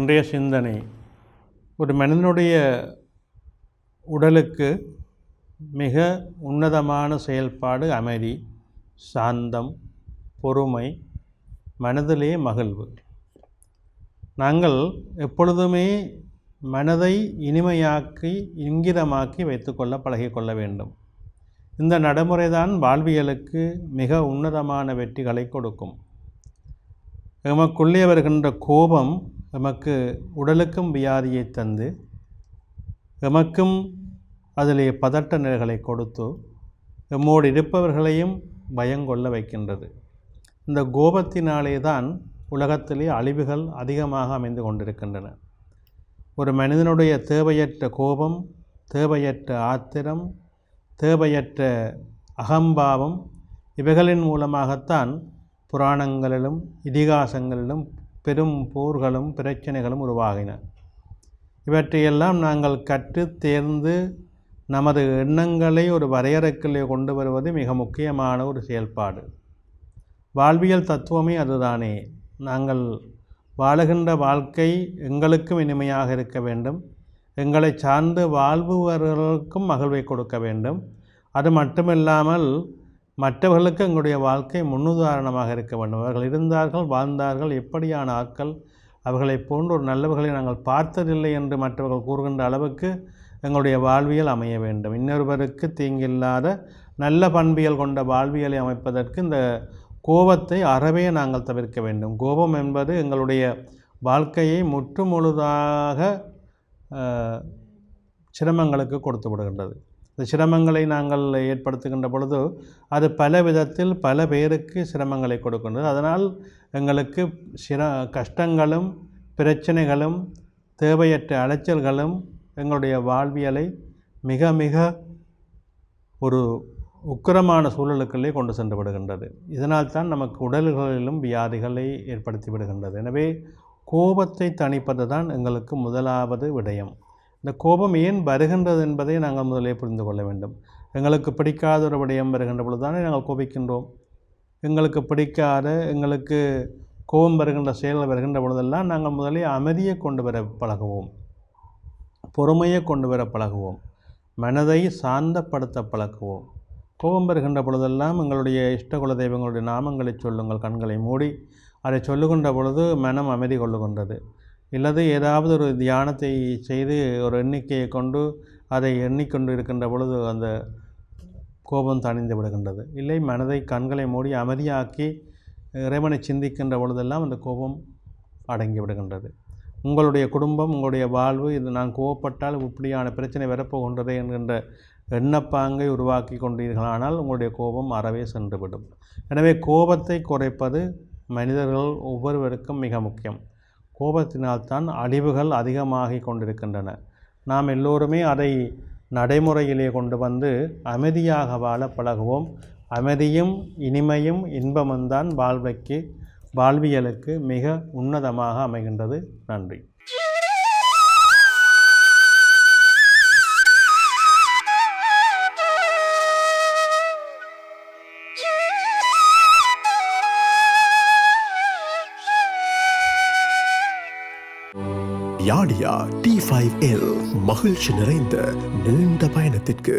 இன்றைய சிந்தனை ஒரு மனிதனுடைய உடலுக்கு மிக உன்னதமான செயல்பாடு அமைதி, சாந்தம், பொறுமை, மனதிலே மகிழ்வு. நாங்கள் எப்பொழுதுமே மனதை இனிமையாக்கி இங்கிதமாக்கி வைத்துக்கொள்ள பழகிக்கொள்ள வேண்டும். இந்த நடைமுறைதான் வாழ்வியலுக்கு மிக உன்னதமான வெற்றிகளை கொடுக்கும். எமக்குள்ளே வருகின்ற கோபம் எமக்கு உடலுக்கும் வியாதியை தந்து எமக்கும் அதிலே பதட்ட நிலைகளை கொடுத்து எம்மோடு இருப்பவர்களையும் பயங்கொள்ள வைக்கின்றது. இந்த கோபத்தினாலே தான் உலகத்திலே அழிவுகள் அதிகமாக அமைந்து கொண்டிருக்கின்றன. ஒரு மனிதனுடைய தேவையற்ற கோபம், தேவையற்ற ஆத்திரம், தேவையற்ற அகம்பாவம் இவைகளின் மூலமாகத்தான் புராணங்களிலும் இதிகாசங்களிலும் பெரும் போர்களும் பிரச்சனைகளும் உருவாகின. இவற்றையெல்லாம் நாங்கள் கற்று தேர்ந்து நமது எண்ணங்களை ஒரு வரையறைக்குள்ளே கொண்டு வருவது மிக முக்கியமான ஒரு செயல்பாடு. வாழ்வியல் தத்துவமே அதுதானே. நாங்கள் வாழுகின்ற வாழ்க்கை எங்களுக்கும் இனிமையாக இருக்க வேண்டும், எங்களை சார்ந்து வாழ்பவர்களுக்கும் மகிழ்வை கொடுக்க வேண்டும். அது மட்டுமில்லாமல் மற்றவர்களுக்கு எங்களுடைய வாழ்க்கை முன்னுதாரணமாக இருக்க வேண்டும். அவர்கள் இருந்தார்கள், வாழ்ந்தார்கள், எப்படியான ஆட்கள், அவர்களை போன்ற ஒரு நல்லவர்களை நாங்கள் பார்த்ததில்லை என்று மற்றவர்கள் கூறுகின்ற அளவுக்கு எங்களுடைய வாழ்வியல் அமைய வேண்டும். இன்னொருவருக்கு தீங்கில்லாத நல்ல பண்பியல் கொண்ட வாழ்வியலை அமைப்பதற்கு இந்த கோபத்தை அறவே நாங்கள் தவிர்க்க வேண்டும். கோபம் என்பது எங்களுடைய வாழ்க்கையை முற்றுமுழுதாக சிரமங்களுக்கு கொடுத்து விடுகின்றது. இந்த சிரமங்களை நாங்கள் ஏற்படுத்துகின்ற பொழுது அது பல விதத்தில் பல பேருக்கு சிரமங்களை கொடுக்கின்றது. அதனால் எங்களுக்கு கஷ்டங்களும் பிரச்சனைகளும் தேவையற்ற அலைச்சல்களும் எங்களுடைய வாழ்வியலை மிக மிக ஒரு உக்கிரமான சூழலுக்குள்ளே கொண்டு சென்று விடுகின்றது. இதனால் தான் நமக்கு உடல்களிலும் வியாதிகளை ஏற்படுத்தி விடுகின்றது. எனவே கோபத்தை தணிப்பது தான் எங்களுக்கு முதலாவது விடயம். இந்த கோபம் ஏன் வருகின்றது என்பதை நாங்கள் முதலே புரிந்து கொள்ள வேண்டும். எங்களுக்கு பிடிக்காத ஒரு விடயம் வருகின்ற பொழுது தானே நாங்கள் கோபிக்கின்றோம். எங்களுக்கு பிடிக்காத, எங்களுக்கு கோபம் வருகின்ற செயல்கள் வருகின்ற பொழுதெல்லாம் நாங்கள் முதலே அமைதியை கொண்டு வர பழகுவோம், பொறுமையை கொண்டு வர பழகுவோம், மனதை சாந்தப்படுத்த பழகுவோம். கோபம் வருகின்ற பொழுதெல்லாம் எங்களுடைய இஷ்டகுல தெய்வங்களுடைய நாமங்களை சொல்லுங்கள், கண்களை மூடி அதை சொல்லுகின்ற பொழுது மனம் அமைதி கொள்ளுகின்றது. இல்லது ஏதாவது ஒரு தியானத்தை செய்து ஒரு எண்ணிக்கையை கொண்டு அதை எண்ணிக்கொண்டு இருக்கின்ற பொழுது அந்த கோபம் தணிந்து விடுகின்றது. இல்லை, மனதை கண்களை மூடி அமைதியாக்கி இறைவனை சிந்திக்கின்ற பொழுதெல்லாம் அந்த கோபம் அடங்கி விடுகின்றது. உங்களுடைய குடும்பம், உங்களுடைய வாழ்வு, இது நான் கோபப்பட்டால் இப்படியான பிரச்சனை வரப்போகின்றது என்கின்ற எண்ணப்பாங்கை உருவாக்கி கொண்டீர்களானால் உங்களுடைய கோபம் அறவே சென்றுவிடும். எனவே கோபத்தை குறைப்பது மனிதர்கள் ஒவ்வொருவருக்கும் மிக முக்கியம். கோபத்தினால்தான் அழிவுகள் அதிகமாகி கொண்டிருக்கின்றன. நாம் எல்லோருமே அதை நடைமுறையிலே கொண்டு வந்து அமைதியாக வாழ பழகுவோம். அமைதியும் இனிமையும் இன்பமும் தான் வாழ்வியலுக்கு மிக உன்னதமாக அமைகின்றது. நன்றி. யாடியா T5L மகிழ்ச்சி நிறைந்த நீண்ட பயணத்திற்கு.